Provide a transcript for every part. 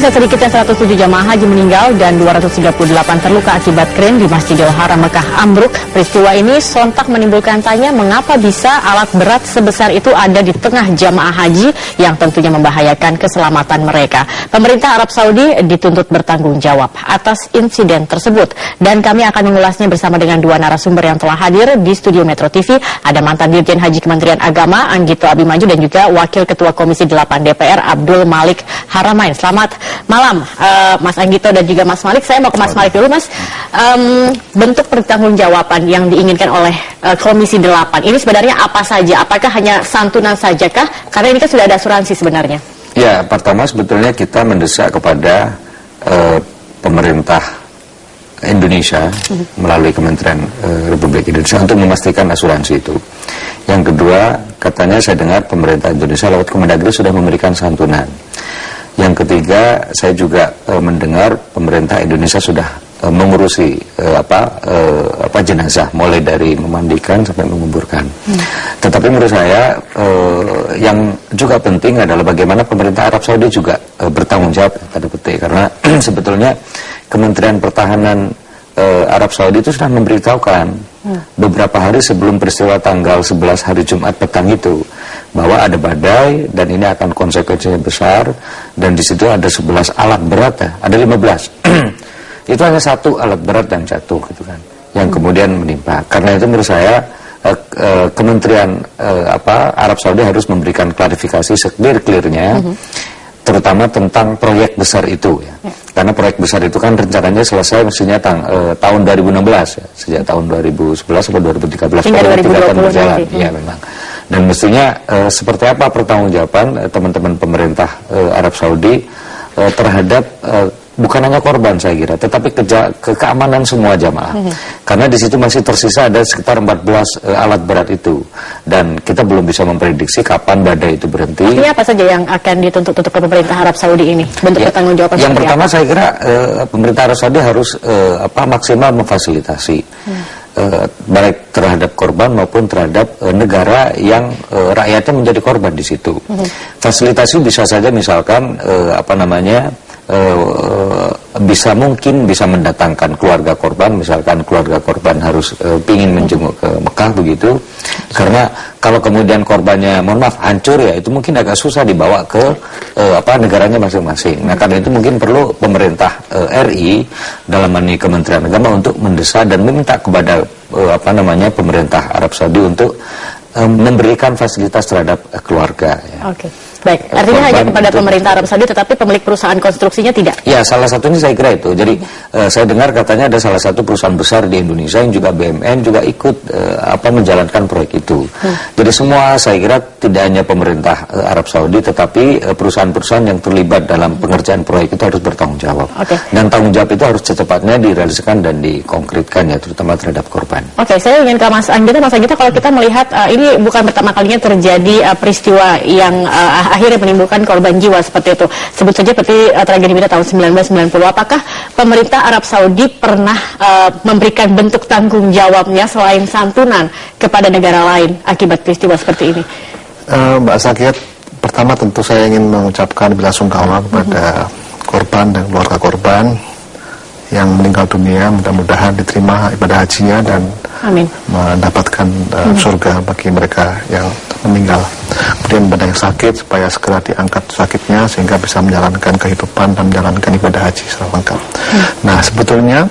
Pemirsa, sedikitnya 107 jamaah haji meninggal dan 238 terluka akibat kren di Masjidil Haram Mekah ambruk. Peristiwa ini sontak menimbulkan tanya mengapa bisa alat berat sebesar itu ada di tengah jamaah haji yang tentunya membahayakan keselamatan mereka. Pemerintah Arab Saudi dituntut bertanggung jawab atas insiden tersebut. Dan kami akan mengulasnya bersama dengan dua narasumber yang telah hadir di studio Metro TV. Ada mantan Dirjen Haji Kementerian Agama Anggito Abimaju dan juga Wakil Ketua Komisi 8 DPR Abdul Malik Haramain. Selamat malam Mas Anggito dan juga Mas Malik. Saya mau ke Mas Malik dulu, Mas. Bentuk pertanggungjawaban yang diinginkan oleh Komisi 8 ini sebenarnya apa saja? Apakah hanya santunan sajakah? Karena ini kan sudah ada asuransi sebenarnya. Ya, pertama sebetulnya kita mendesak kepada pemerintah Indonesia melalui Kementerian Republik Indonesia untuk memastikan asuransi itu. Yang kedua, katanya saya dengar pemerintah Indonesia lewat Kemendagri sudah memberikan santunan. Yang ketiga, saya juga mendengar pemerintah Indonesia sudah mengurusi jenazah, mulai dari memandikan sampai menguburkan. Tetapi menurut saya yang juga penting adalah bagaimana pemerintah Arab Saudi juga bertanggung jawab, tanda petik, karena sebetulnya Kementerian Pertahanan Arab Saudi itu sudah memberitahukan beberapa hari sebelum peristiwa tanggal 11 hari Jumat petang itu bahwa ada badai dan ini akan konsekuensinya besar, dan di situ ada 11 alat berat, ada 15. Itu hanya satu alat berat yang jatuh gitu kan, yang kemudian menimpa. Karena itu menurut saya Kementerian Arab Saudi harus memberikan klarifikasi seklir-klirnya, terutama tentang proyek besar itu ya. Karena proyek besar itu kan rencananya selesai mestinya tahun 2016 ya, sejak tahun 2011 sampai 2013 hingga 2020 berjalan. Ya memang. Dan mestinya seperti apa pertanggungjawaban teman-teman pemerintah Arab Saudi terhadap bukan hanya korban saya kira, tetapi keamanan semua jamaah. Karena di situ masih tersisa ada sekitar 14 alat berat itu, dan kita belum bisa memprediksi kapan badai itu berhenti. Artinya apa saja yang akan dituntut untuk pemerintah Arab Saudi ini? Bentuk pertanggungjawaban yang pertama saya kira pemerintah Arab Saudi harus maksimal memfasilitasi baik terhadap korban maupun terhadap negara yang rakyatnya menjadi korban di situ. Fasilitasi bisa saja misalkan mungkin bisa mendatangkan keluarga korban, misalkan keluarga korban harus pingin menjenguk ke Mekah begitu, karena kalau kemudian korbannya mohon maaf hancur ya, itu mungkin agak susah dibawa ke negaranya masing-masing. Nah karena itu mungkin perlu pemerintah RI dalam ini Kementerian Agama untuk mendesak dan meminta kepada pemerintah Arab Saudi untuk memberikan fasilitas terhadap keluarga ya. Oke. Baik, artinya hanya kepada pemerintah Arab Saudi, tetapi pemilik perusahaan konstruksinya tidak? Ya, salah satunya saya kira itu. Jadi saya dengar katanya ada salah satu perusahaan besar di Indonesia yang juga BUMN juga ikut menjalankan proyek itu. Jadi semua saya kira tidak hanya pemerintah Arab Saudi, tetapi perusahaan-perusahaan yang terlibat dalam pengerjaan proyek itu harus bertanggung jawab. Dan tanggung jawab itu harus secepatnya direalisasikan dan dikonkretkan ya, terutama terhadap korban. Saya ingin ke Mas Anggito. Mas Anggito, kalau kita melihat ini bukan pertama kalinya terjadi peristiwa yang akhirnya menimbulkan korban jiwa seperti itu. Sebut saja seperti tragedi Mina tahun 1990. Apakah pemerintah Arab Saudi pernah memberikan bentuk tanggung jawabnya selain santunan kepada negara lain akibat peristiwa seperti ini? Mbak Sakit, pertama tentu saya ingin mengucapkan belasungkawa kepada korban dan keluarga korban yang meninggal dunia. Mudah-mudahan diterima ibadah hajinya dan amin, mendapatkan surga bagi mereka yang meninggal. Kemudian pada yang sakit supaya segera diangkat sakitnya sehingga bisa menjalankan kehidupan dan menjalankan ibadah haji secara lengkap. Nah sebetulnya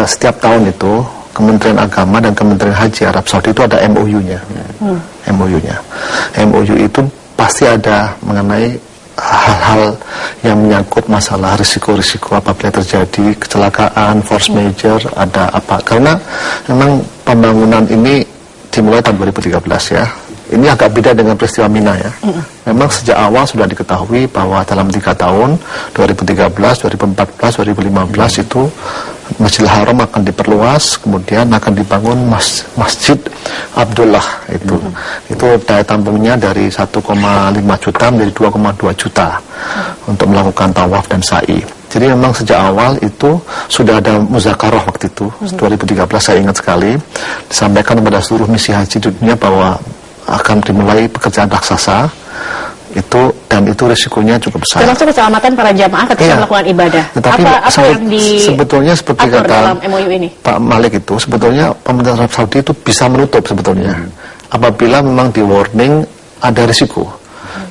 setiap tahun itu Kementerian Agama dan Kementerian Haji Arab Saudi itu ada MOU-nya. MOU itu pasti ada mengenai hal-hal yang menyangkut masalah risiko-risiko apabila terjadi kecelakaan, force major, ada apa. Karena memang pembangunan ini dimulai tahun 2013 ya. Ini agak beda dengan peristiwa Mina ya. Memang sejak awal sudah diketahui bahwa dalam 3 tahun 2013, 2014, 2015 itu Masjidil Haram akan diperluas, kemudian akan dibangun Masjid Abdullah itu. Itu daya tampungnya dari 1,5 juta menjadi 2,2 juta untuk melakukan tawaf dan sa'i. Jadi memang sejak awal itu sudah ada muzakarah waktu itu, 2013 saya ingat sekali, disampaikan kepada seluruh misi haji di dunia bahwa akan dimulai pekerjaan raksasa Dan itu risikonya cukup besar. Termasuk keselamatan para jamaah ketika melakukan ibadah. Tetapi apa yang sebetulnya seperti kata dalam MOU ini? Pak Malik itu, sebetulnya pemerintah Arab Saudi itu bisa menutup sebetulnya. Apabila memang di warning ada risiko.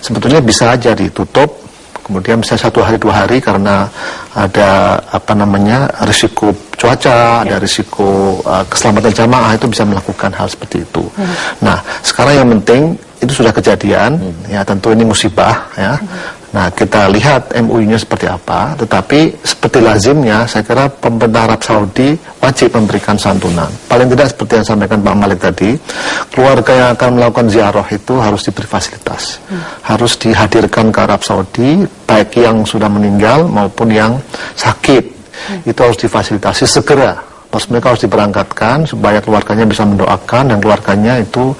Sebetulnya bisa aja ditutup, kemudian bisa 1 hari 2 hari karena ada risiko cuaca, ada risiko keselamatan jamaah, itu bisa melakukan hal seperti itu. Nah, sekarang yang penting itu sudah kejadian, ya tentu ini musibah, ya. Nah, kita lihat MUI-nya seperti apa, tetapi seperti lazimnya, saya kira pemerintah Arab Saudi wajib memberikan santunan. Paling tidak seperti yang disampaikan Pak Malik tadi, keluarga yang akan melakukan ziarah itu harus diberi fasilitas. Harus dihadirkan ke Arab Saudi, baik yang sudah meninggal maupun yang sakit. Itu harus difasilitasi segera. Terus mereka harus diberangkatkan supaya keluarganya bisa mendoakan dan keluarganya itu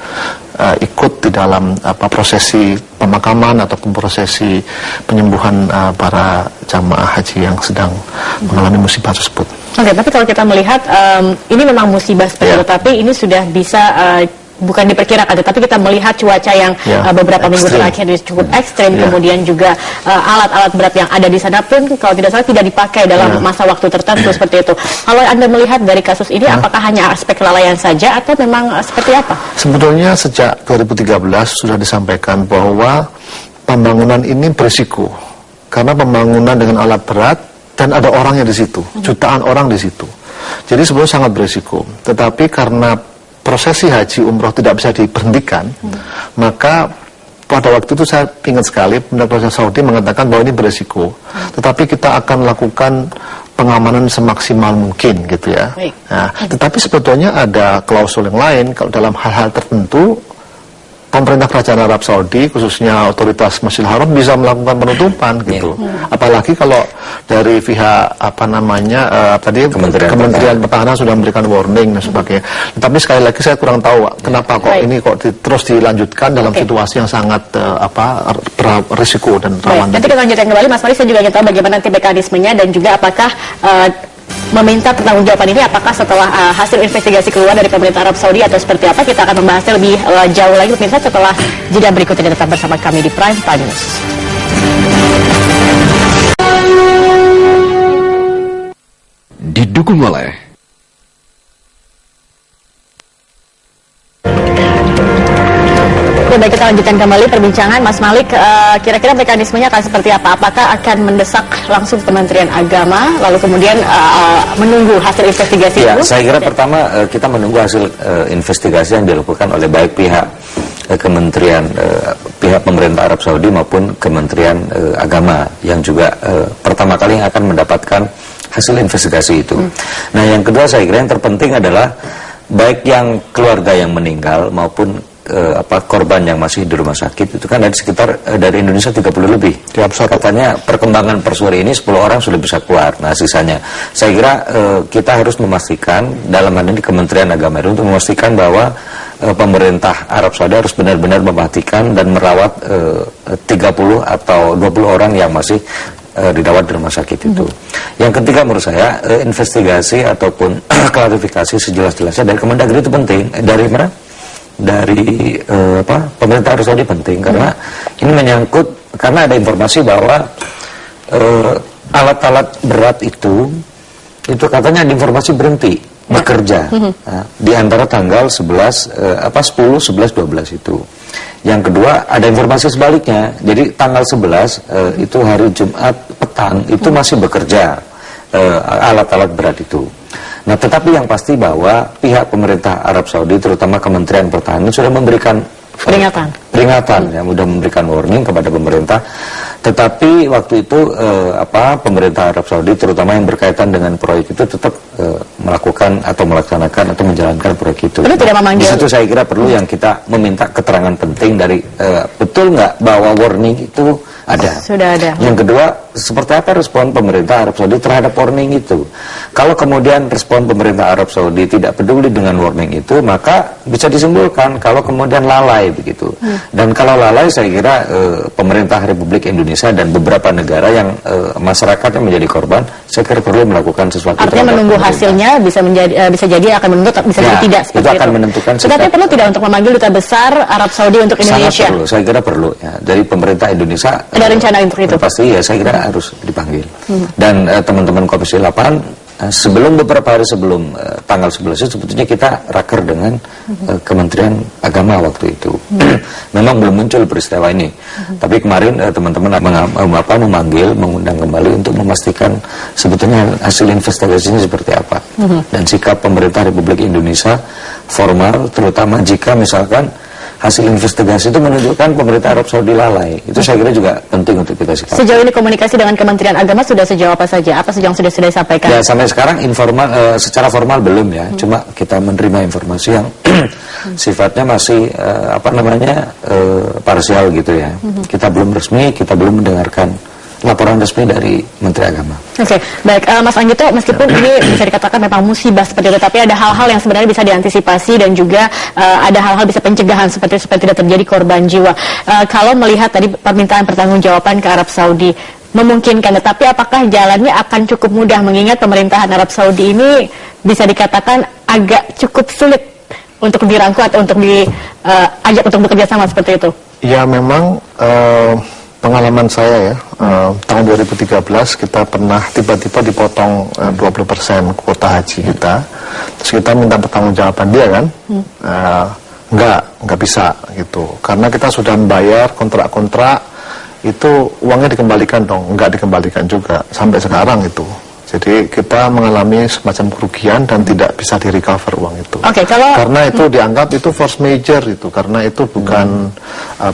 ikut di dalam prosesi pemakaman ataupun prosesi penyembuhan para jamaah haji yang sedang mengalami musibah tersebut. Oke, tapi kalau kita melihat ini memang musibah seperti itu, tapi ini sudah bisa bukan diperkirakan, tetapi kita melihat cuaca yang beberapa minggu terakhir cukup ekstrim, kemudian juga alat-alat berat yang ada di sana pun kalau tidak salah tidak dipakai dalam masa waktu tertentu seperti itu. Kalau Anda melihat dari kasus ini, apakah hanya aspek kelalaian saja atau memang seperti apa? Sebetulnya sejak 2013 sudah disampaikan bahwa pembangunan ini berisiko karena pembangunan dengan alat berat dan ada orangnya di situ, jutaan orang di situ. Jadi sebetulnya sangat berisiko. Tetapi karena prosesi haji umroh tidak bisa diberhentikan, maka pada waktu itu saya ingat sekali pemerintah Saudi mengatakan bahwa ini berisiko, tetapi kita akan lakukan pengamanan semaksimal mungkin gitu ya. Nah, tetapi sebetulnya ada klausul yang lain kalau dalam hal-hal tertentu pemerintah kerajaan Arab Saudi khususnya otoritas Masjidil Haram bisa melakukan penutupan gitu. Apalagi kalau dari pihak Kementerian Pertahanan sudah memberikan warning dan sebagainya. Tapi sekali lagi saya kurang tahu kenapa ini terus dilanjutkan dalam situasi yang sangat berisiko dan rawan. Nanti kita lanjutkan kembali, Mas Mari, saya juga ingin tahu bagaimana nanti mekanismenya dan juga apakah meminta pertanggungjawaban ini apakah setelah hasil investigasi keluar dari pemerintah Arab Saudi atau seperti apa. Kita akan membahasnya lebih jauh lagi pemirsa setelah jeda berikut ini. Tetap bersama kami di Prime News. Didukung oleh baik, kita lanjutkan kembali perbincangan. Mas Malik, kira-kira mekanismenya akan seperti apa? Apakah akan mendesak langsung Kementerian Agama, lalu kemudian menunggu hasil investigasi itu? Saya kira pertama kita menunggu hasil investigasi yang dilakukan oleh baik pihak Kementerian, pihak pemerintah Arab Saudi maupun Kementerian Agama yang juga pertama kali yang akan mendapatkan hasil investigasi itu. Nah, yang kedua saya kira yang terpenting adalah baik yang keluarga yang meninggal maupun korban yang masih di rumah sakit itu kan ada sekitar dari Indonesia 30 lebih. Katanya perkembangan per sore ini 10 orang sudah bisa keluar. Nah, sisanya saya kira kita harus memastikan dalam hal ini Kementerian Agama itu untuk memastikan bahwa pemerintah Arab Saudi harus benar-benar memperhatikan dan merawat 30 atau 20 orang yang masih dirawat di rumah sakit itu. Yang ketiga menurut saya investigasi ataupun klarifikasi sejelas-jelasnya dari Kemendagri itu penting. Dari mana? Dari pemerintah Arab Saudi penting karena ini menyangkut, karena ada informasi bahwa alat-alat berat itu katanya ada informasi berhenti bekerja di antara tanggal 10, 11, 12 itu. Yang kedua ada informasi sebaliknya, jadi tanggal 11 itu hari Jumat petang itu masih bekerja alat-alat berat itu. Nah, tetapi yang pasti bahwa pihak pemerintah Arab Saudi, terutama Kementerian Pertahanan, sudah memberikan peringatan, yang sudah memberikan warning kepada pemerintah. Tetapi waktu itu pemerintah Arab Saudi, terutama yang berkaitan dengan proyek itu, tetap melakukan atau melaksanakan atau menjalankan proyek itu. Tapi tidak memanggil. Di situ saya kira perlu yang kita meminta keterangan penting dari betul nggak bahwa warning itu ada. Sudah ada. Yang kedua, seperti apa respon pemerintah Arab Saudi terhadap warning itu. Kalau kemudian respon pemerintah Arab Saudi tidak peduli dengan warning itu, maka bisa disimpulkan kalau kemudian lalai begitu. Dan kalau lalai, saya kira pemerintah Republik Indonesia dan beberapa negara yang masyarakatnya menjadi korban, saya kira perlu melakukan sesuatu. Artinya menunggu hasilnya bisa jadi akan menuntut, bisa jadi tidak seperti itu. Akan menentukan. Tetapi perlu tidak untuk memanggil duta besar Arab Saudi untuk Indonesia? Sangat perlu, saya kira perlu ya. Dari pemerintah Indonesia ada rencana untuk itu? Pasti ya, saya kira harus dipanggil. Dan teman-teman Komisi 8 beberapa hari sebelum tanggal 11 sebetulnya kita raker dengan Kementerian Agama waktu itu. Memang belum muncul peristiwa ini, tapi kemarin teman-teman memanggil, mengundang kembali untuk memastikan sebetulnya hasil investigasinya seperti apa, dan sikap pemerintah Republik Indonesia formal, terutama jika misalkan hasil investigasi itu menunjukkan pemerintah Arab Saudi lalai. Itu saya kira juga penting untuk kita sikapi. Sejauh ini komunikasi dengan Kementerian Agama sudah sejauh apa saja? Apa saja yang sudah disampaikan? Ya, sampai sekarang informal, secara formal belum ya. Cuma kita menerima informasi yang sifatnya masih parsial gitu ya. Kita belum resmi, kita belum mendengarkan laporan resmi dari Menteri Agama. Oke, baik, Mas Anggito, meskipun ini bisa dikatakan memang musibah seperti itu, tapi ada hal-hal yang sebenarnya bisa diantisipasi dan juga ada hal-hal bisa pencegahan supaya tidak terjadi korban jiwa. Kalau melihat tadi permintaan pertanggungjawaban ke Arab Saudi memungkinkan, tetapi apakah jalannya akan cukup mudah mengingat pemerintahan Arab Saudi ini bisa dikatakan agak cukup sulit untuk dirangkul atau untuk diajak untuk bekerja sama seperti itu? Ya, memang pengalaman saya ya, tahun 2013 kita pernah tiba-tiba dipotong 20% kuota haji kita, terus kita minta pertanggungjawaban dia kan, nggak bisa gitu, karena kita sudah membayar kontrak-kontrak, itu uangnya dikembalikan dong, nggak dikembalikan juga sampai sekarang itu. Jadi kita mengalami semacam kerugian dan tidak bisa di-recover uang itu. Karena itu dianggap itu force major itu, karena itu bukan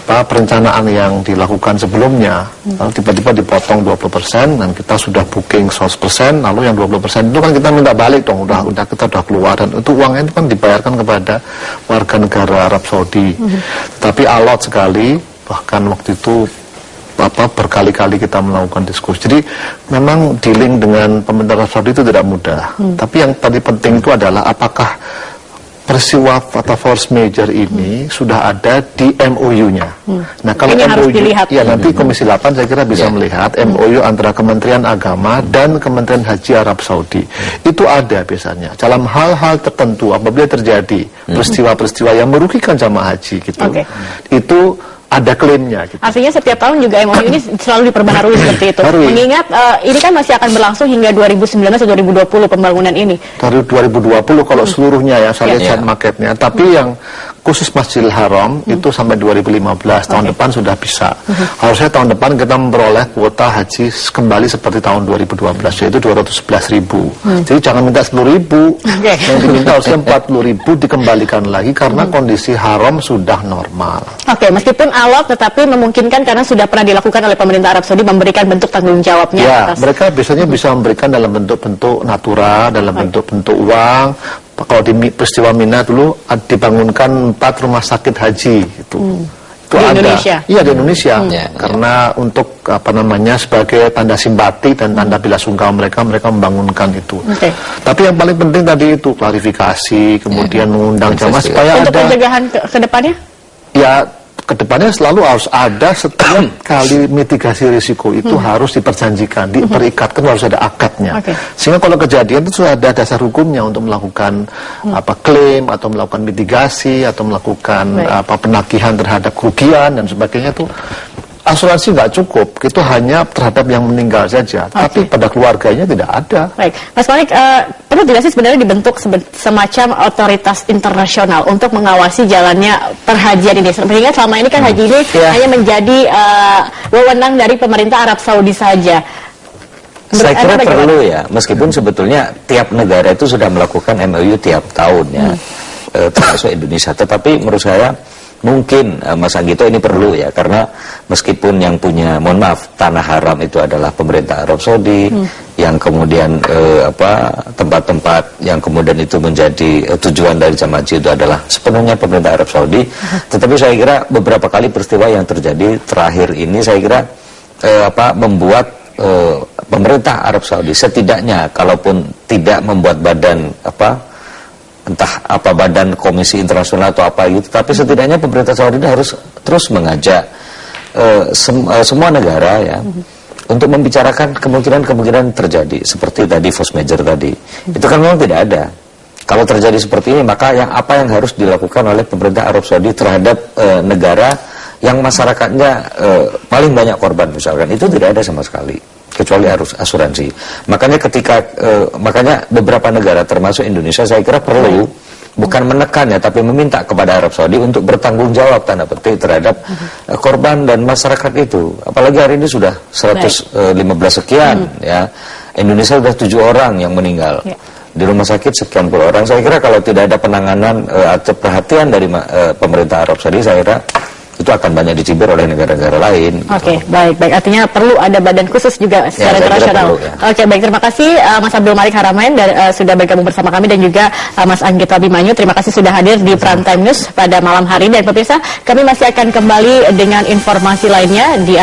perencanaan yang dilakukan sebelumnya. Lalu tiba-tiba dipotong 20% dan kita sudah booking 100%, lalu yang 20% itu kan kita minta balik dong, kita udah keluar, dan itu uangnya itu kan dibayarkan kepada warga negara Arab Saudi. Tapi alot sekali, bahkan waktu itu berkali-kali kita melakukan diskusi. Jadi memang dealing dengan pemerintah Arab Saudi itu tidak mudah. Tapi yang tadi penting itu adalah apakah peristiwa atau force major ini sudah ada di MOU-nya. Nah, kalau MOU, ya nanti Komisi 8 saya kira bisa melihat MOU antara Kementerian Agama dan Kementerian Haji Arab Saudi. Itu ada biasanya. Dalam hal-hal tertentu apabila terjadi peristiwa-peristiwa yang merugikan jamaah haji gitu, itu ada klaimnya gitu. Artinya setiap tahun juga MOU ini selalu diperbaharui seperti itu. Mengingat ini kan masih akan berlangsung hingga 2019 atau 2020 pembangunan ini. Dari 2020 kalau seluruhnya ya, saya lihat marketnya. Tapi yang khusus Masjidil Haram itu sampai 2015, tahun depan sudah bisa. Harusnya tahun depan kita memperoleh kuota haji kembali seperti tahun 2012, yaitu 211.000. Jadi jangan minta 10.000, yang diminta harusnya 40.000 dikembalikan lagi karena kondisi haram sudah normal. Meskipun alot tetapi memungkinkan karena sudah pernah dilakukan oleh pemerintah Arab Saudi memberikan bentuk tanggung jawabnya. Ya, mereka biasanya bisa memberikan dalam bentuk-bentuk natura, dalam bentuk-bentuk uang. Kalau di peristiwa Mina dulu dibangunkan 4 rumah sakit haji itu. Itu di ada. Indonesia? Iya, di Indonesia. Karena untuk sebagai tanda simpati dan tanda bela sungkawa mereka membangunkan itu. Tapi yang paling penting tadi itu klarifikasi, kemudian mengundang jamaah supaya untuk pencegahan ke depannya? Ya, kedepannya selalu harus ada setiap kali mitigasi risiko itu harus diperjanjikan, diperikatkan, harus ada akadnya. Sehingga kalau kejadian itu sudah ada dasar hukumnya untuk melakukan klaim atau melakukan mitigasi atau melakukan penagihan terhadap kerugian dan sebagainya. Itu asuransi nggak cukup, itu hanya terhadap yang meninggal saja, tapi pada keluarganya tidak ada. Baik, Mas Malik, perlu tidak sih sebenarnya dibentuk semacam otoritas internasional untuk mengawasi jalannya perhajian ini? Sehingga selama ini kan haji ini hanya menjadi wewenang dari pemerintah Arab Saudi saja. Saya kira perlu ya, meskipun sebetulnya tiap negara itu sudah melakukan MOU tiap tahun ya, termasuk Indonesia. Tetapi menurut saya mungkin Mas Anggito ini perlu ya, karena meskipun yang punya, mohon maaf, tanah haram itu adalah pemerintah Arab Saudi, yang kemudian tempat-tempat yang kemudian itu menjadi tujuan dari jamaah haji itu adalah sepenuhnya pemerintah Arab Saudi. Tetapi saya kira beberapa kali peristiwa yang terjadi terakhir ini saya kira membuat pemerintah Arab Saudi setidaknya kalaupun tidak membuat badan badan komisi internasional atau apa gitu, tapi setidaknya pemerintah Saudi ini harus terus mengajak semua negara ya untuk membicarakan kemungkinan terjadi seperti tadi force major tadi. Itu kan memang tidak ada. Kalau terjadi seperti ini, maka apa yang harus dilakukan oleh pemerintah Arab Saudi terhadap negara yang masyarakatnya paling banyak korban misalkan, itu tidak ada sama sekali kecuali harus asuransi. Makanya makanya beberapa negara termasuk Indonesia saya kira perlu bukan menekan ya, tapi meminta kepada Arab Saudi untuk bertanggung jawab tanda petik terhadap korban dan masyarakat itu. Apalagi hari ini sudah 115 sekian ya. Indonesia sudah 7 orang yang meninggal. Di rumah sakit sekian puluh orang. Saya kira kalau tidak ada penanganan atau perhatian dari pemerintah Arab Saudi, saya kira itu akan banyak dicibir oleh negara-negara lain. Oke, baik. Artinya perlu ada badan khusus juga secara internasional. Ya. Oke, baik. Terima kasih Mas Abdul Malik Haramain sudah bergabung bersama kami, dan juga Mas Anggit Abimanyu. Terima kasih sudah hadir di Prime Time News pada malam hari. Dan pemirsa, kami masih akan kembali dengan informasi lainnya di